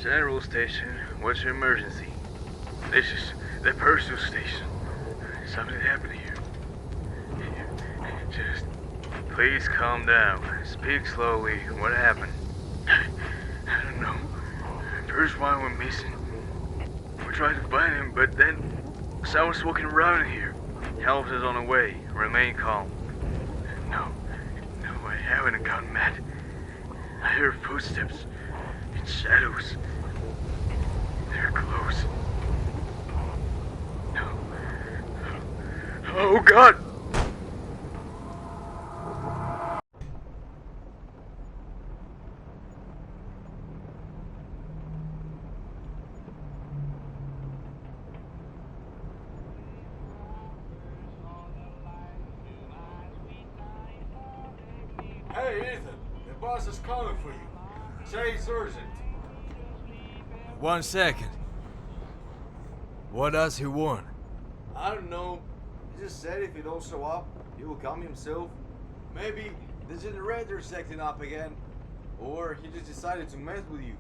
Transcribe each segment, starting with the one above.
Central Station, what's your emergency? This is the Persei station. Something happened here. Just, please calm down. Speak slowly. What happened? I don't know. First one went missing. We tried to find him, but then someone's walking around here. Help is on the way. Remain calm. No, I haven't gone mad. I hear footsteps in shadows. They're close. No. Oh God! Hey, Ethan, the boss is calling for you. Say it's urgent. 1 second. What does he want? I don't know. He just said if you don't show up, he will come himself. Maybe the generator's acting up again. Or he just decided to mess with you.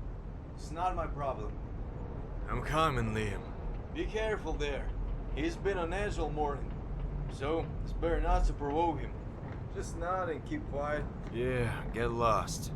It's not my problem. I'm coming, Liam. Be careful there. He's been on edge all morning. So, it's better not to provoke him. Just nod and keep quiet. Yeah, get lost.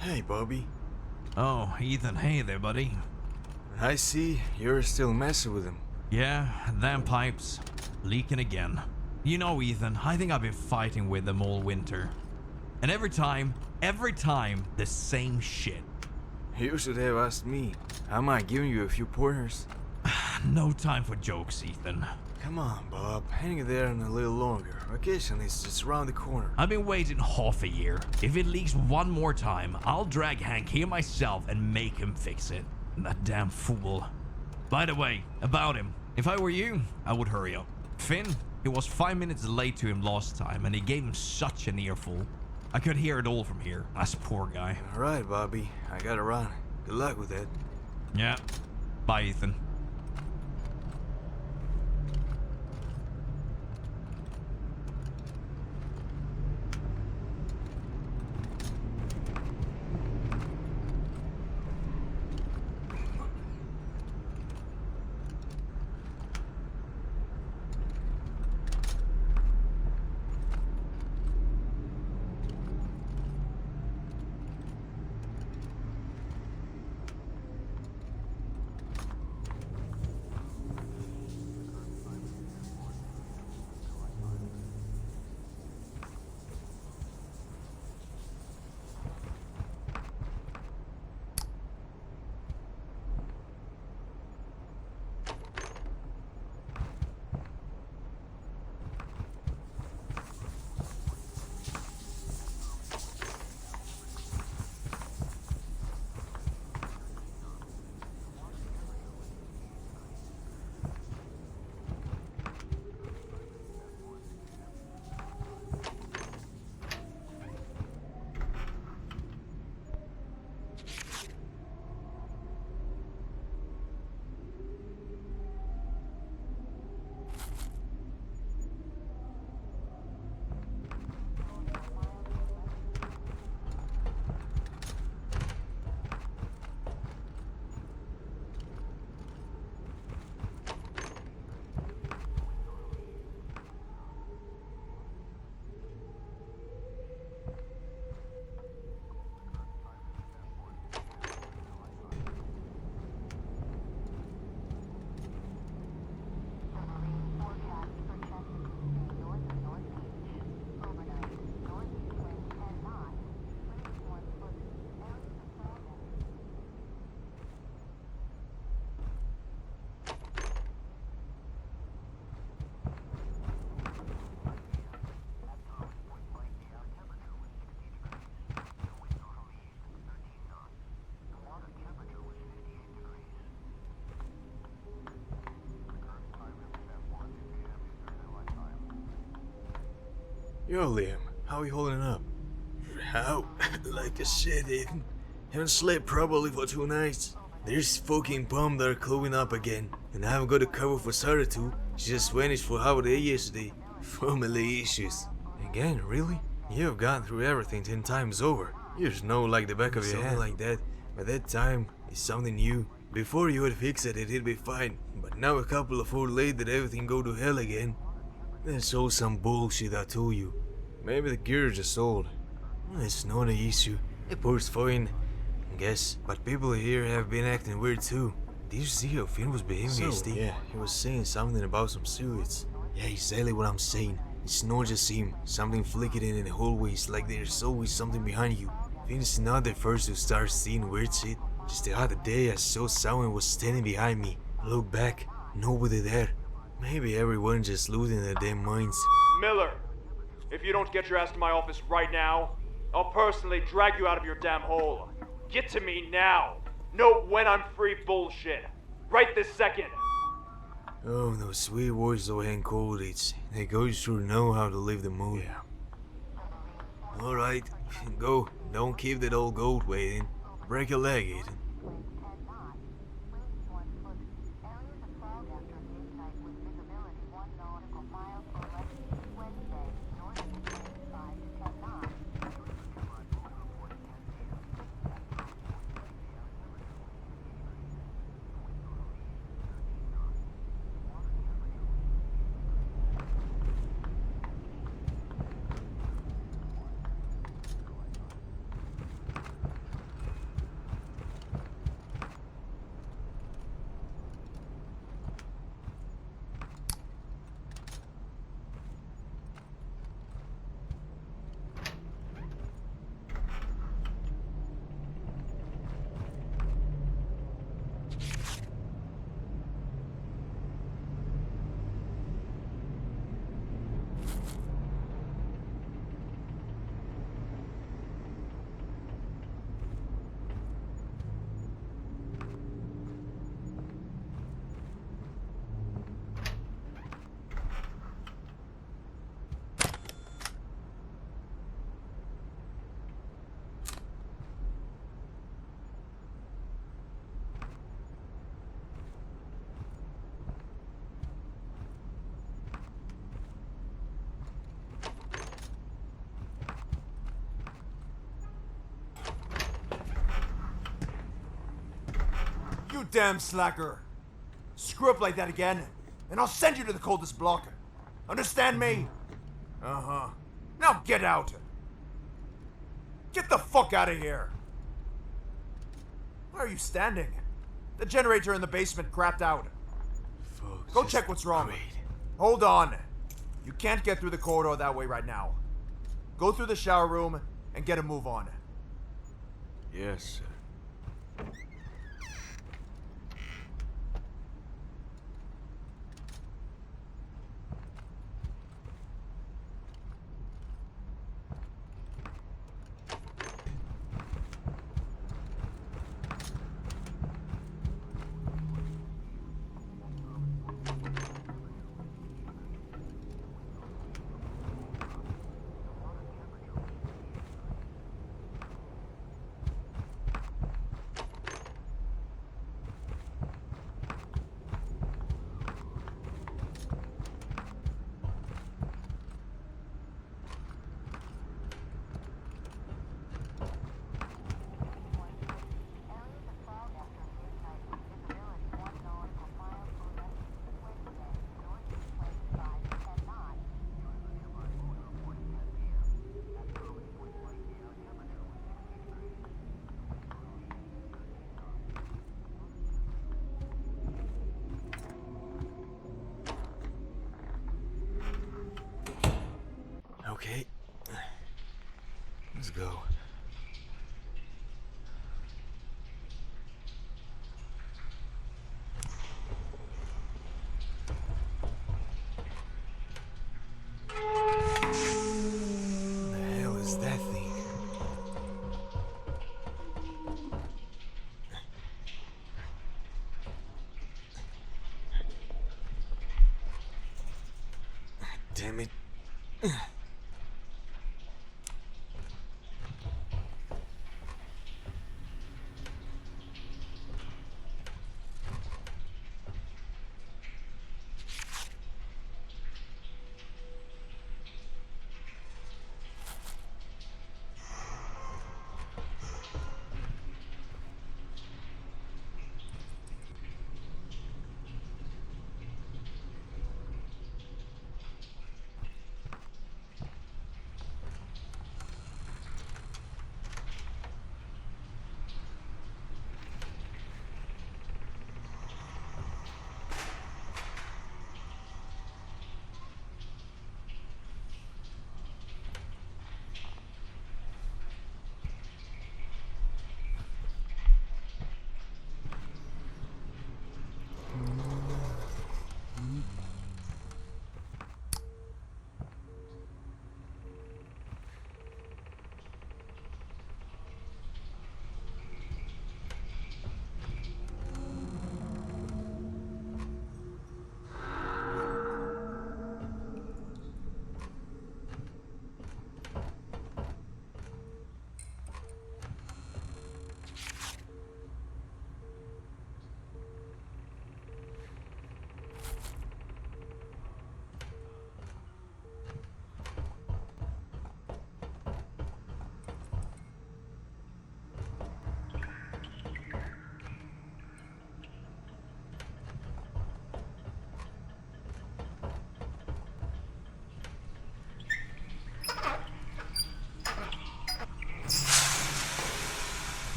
Hey, Bobby. Oh, Ethan, hey there, buddy. I see you're still messing with him. Yeah, them pipes. Leaking again. You know, Ethan, I think I've been fighting with them all winter. And every time, the same shit. You should have asked me. I might give you a few pointers. No time for jokes, Ethan. Come on, Bob. Hang there a little longer. Vacation is just around the corner. I've been waiting half a year. If it leaks one more time, I'll drag Hank here myself and make him fix it. That damn fool. By the way, about him. If I were you, I would hurry up. Finn, he was 5 minutes late to him last time, and he gave him such an earful. I could hear it all from here. That's poor guy. Alright, Bobby. I gotta run. Good luck with that. Yeah. Bye, Ethan. Yo, Liam, how you holding up? How? Like I said, Ethan. Haven't slept properly for 2 nights. There's fucking bomb that are cluing up again, and I haven't got a cover for Sarah too. She just vanished for half a day yesterday. Family issues. Again, really? You've gone through everything 10 times over. You just know like the back of your hand. Something like that. By that time, it's something new. Before you would fix it, it'd be fine. But now a couple of hours later, everything go to hell again. That's all some bullshit I told you. Maybe the gear just old. It's not an issue. The port's fine, I guess. But people here have been acting weird too. Did you see how Finn was behaving yesterday? Yeah, he was saying something about some suits. Yeah, exactly what I'm saying. It's not just him. Something flickering in the hallways, like there's always something behind you. Finn's not the first to start seeing weird shit. Just the other day I saw someone was standing behind me. I looked back, nobody there. Maybe everyone just losing their damn minds. Miller, if you don't get your ass to my office right now, I'll personally drag you out of your damn hole. Get to me now. No when I'm free bullshit. Right this second. Oh, those sweet words of hand coldage. They go sure know how to leave the mood. Yeah. Alright, go. Don't keep that old goat waiting. Break a leg, Ethan. You damn slacker. Screw up like that again, and I'll send you to the coldest block. Understand me? Uh-huh. Now get out. Get the fuck out of here. Why are you standing? The generator in the basement crapped out. Folks, Go check what's wrong. great. Hold on. You can't get through the corridor that way right now. Go through the shower room and get a move on. Yes, sir. Okay. Let's go. What the hell is that thing? Damn it.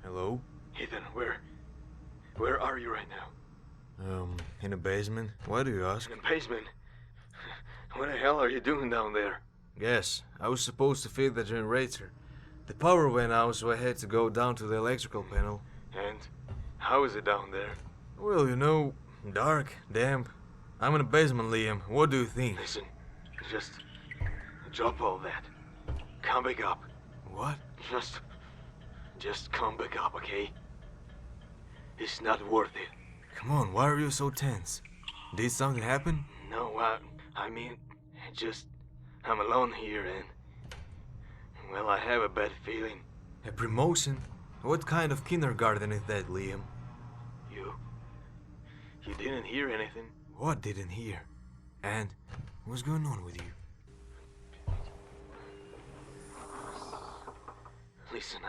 Hello? Ethan, where are you right now? In a basement? Why do you ask? In the basement? What the hell are you doing down there? Yes, I was supposed to feed the generator. The power went out, so I had to go down to the electrical panel. And how is it down there? Well, you know, dark, damp. I'm in a basement, Liam. What do you think? Listen, just drop all that. Come back up. What? Just come back up, okay? It's not worth it. Come on, why are you so tense? Did something happen? No, I mean, I'm alone here and, well, I have a bad feeling. A promotion? What kind of kindergarten is that, Liam? You didn't hear anything? What didn't hear? And what's going on with you? Listen,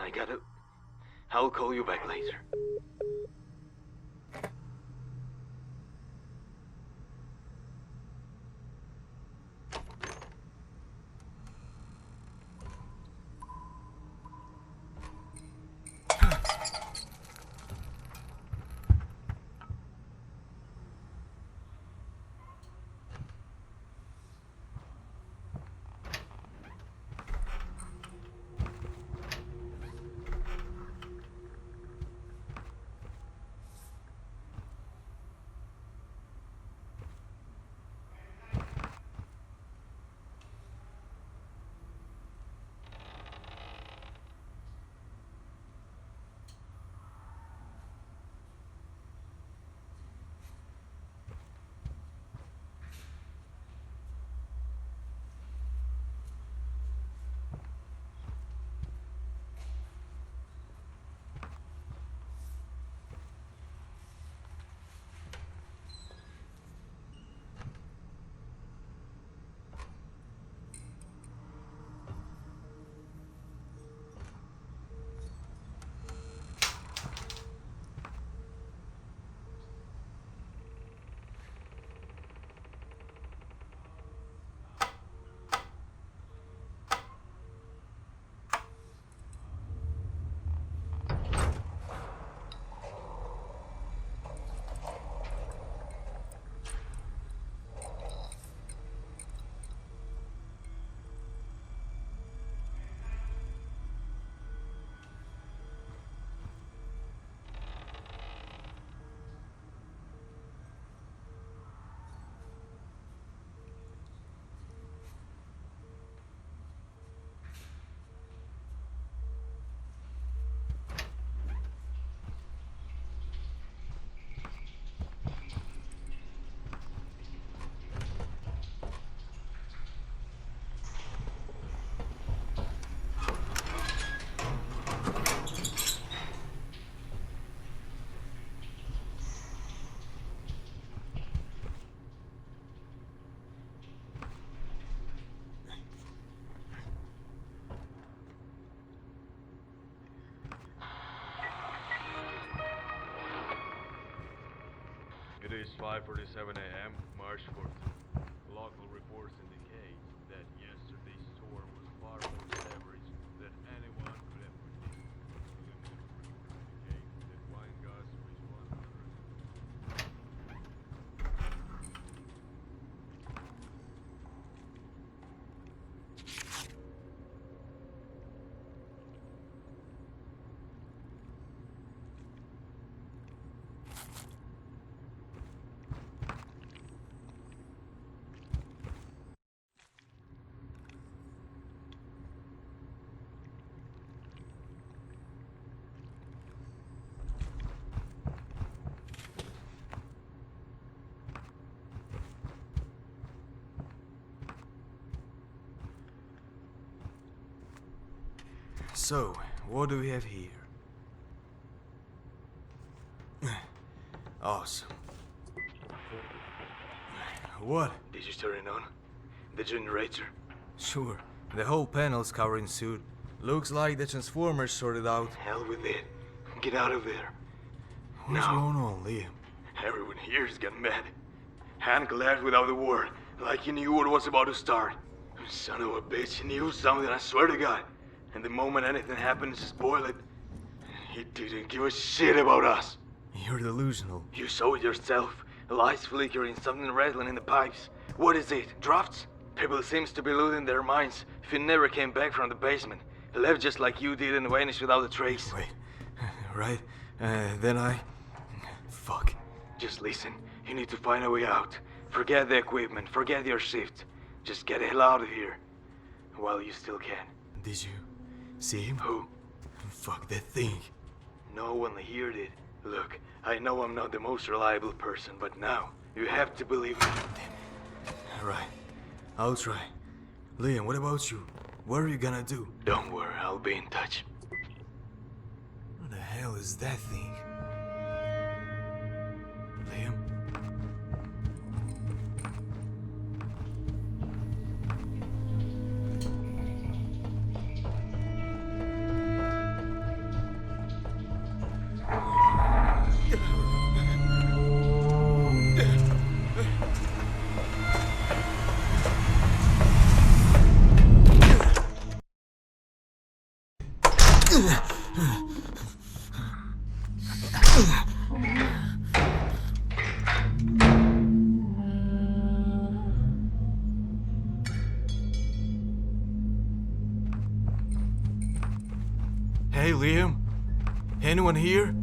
I'll call you back later. It is 5:47 a.m., March 4th. Local reports indicate that yesterday's storm was far more savage than anyone could have predicted. Preliminary reports indicate that wind gusts reached 100. So, what do we have here? Awesome. What? Did you turn it on? The generator? Sure. The whole panel's covered in soot. Looks like the transformers sorted out. Hell with it. Get out of there. What's No. going on, Liam? Everyone here's got mad. Hank left without a word, like he knew what was about to start. Son of a bitch, he knew something, I swear to God. and the moment anything happens, spoil it. He didn't give a shit about us. You're delusional. You saw it yourself. Lights flickering, something rattling in the pipes. What is it? Drafts? People seems to be losing their minds. Finn never came back from the basement. He left just like you did and vanished without a trace. Wait, right? Then I... Fuck. Just listen. You need to find a way out. Forget the equipment, forget your shift. Just get the hell out of here. While you still can. Did you see him? Who? Fuck that thing. No one here did. Look, I know I'm not the most reliable person, but now you have to believe me. Alright, I'll try. Liam, what about you? What are you gonna do? Don't worry, I'll be in touch. What the hell is that thing? Liam? Hey, Liam? Anyone here?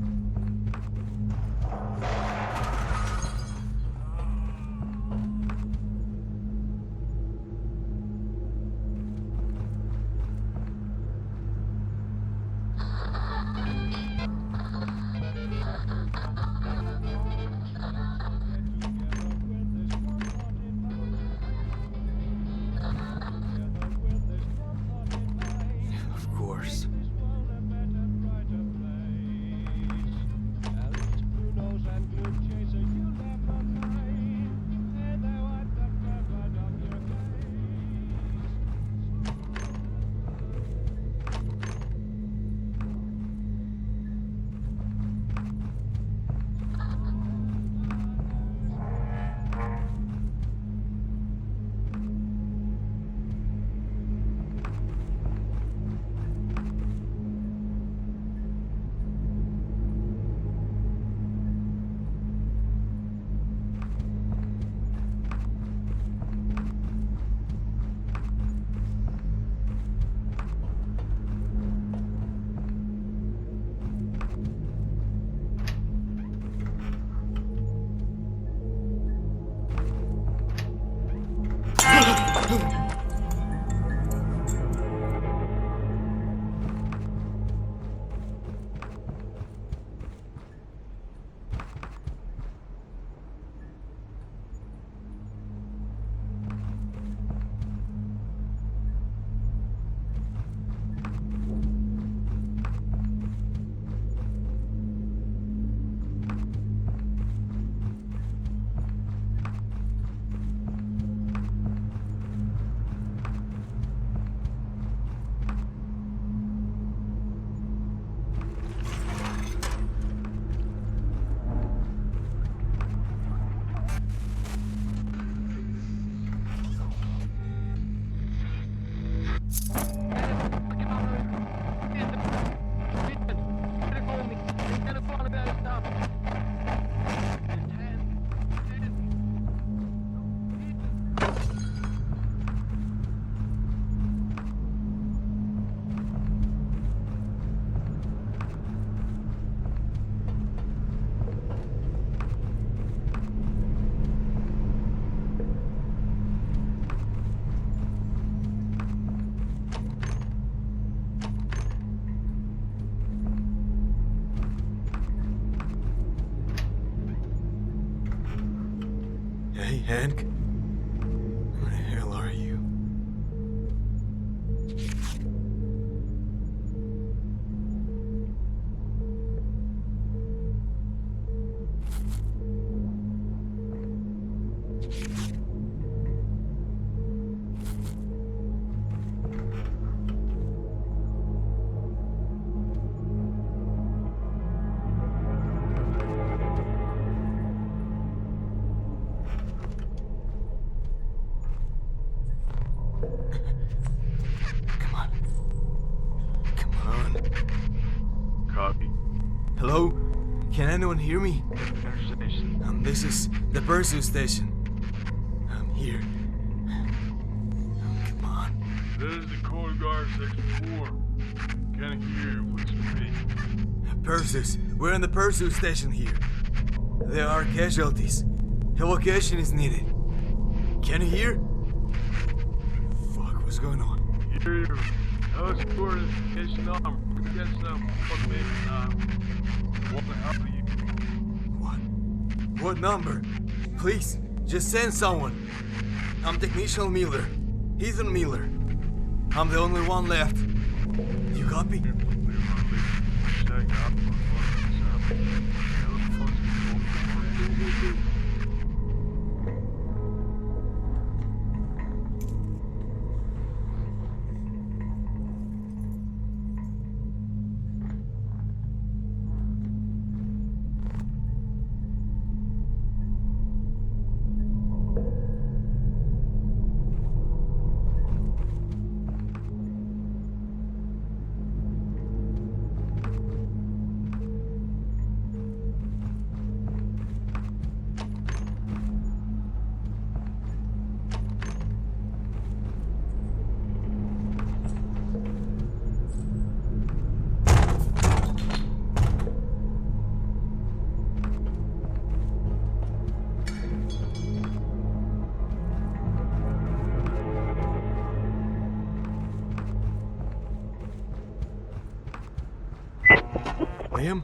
Of course. Hey, Hank? Where the hell are you? Copy. Hello? Can anyone hear me? Station. This is the Persei station. I'm here. Come on. This is the Cold Guard Section 4. Can't hear you, please repeat. Persei, we're in the Persei station here. There are casualties. Evacuation is needed. Can you hear? Fuck, what's going on? Hear you. Tell us your identification number. We can get some information now. What the hell are you? What number? Please, just send someone. I'm Technician Miller. Ethan Miller. I'm the only one left. You copy? Liam?